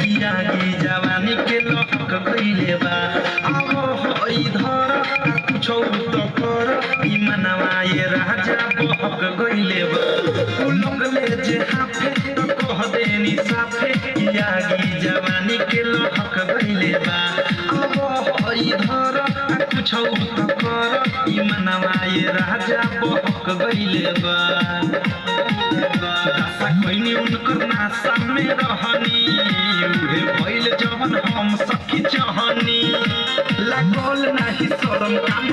जवानी के लहक गइले बा अब इधर कुछो तो कर ई मनवा ये राजा बहक गइले बा लगले जे हाफे तो कह देनी साफे यागी जवानी के लहक गइले बा अब इधर कुछो तो कर ई मनवा ये राजा बहक गइले बा दासा कोइनी उनकर नासा में रहनी उहे भइल जवन हम सखी चाहनी लागल नाही शरम काम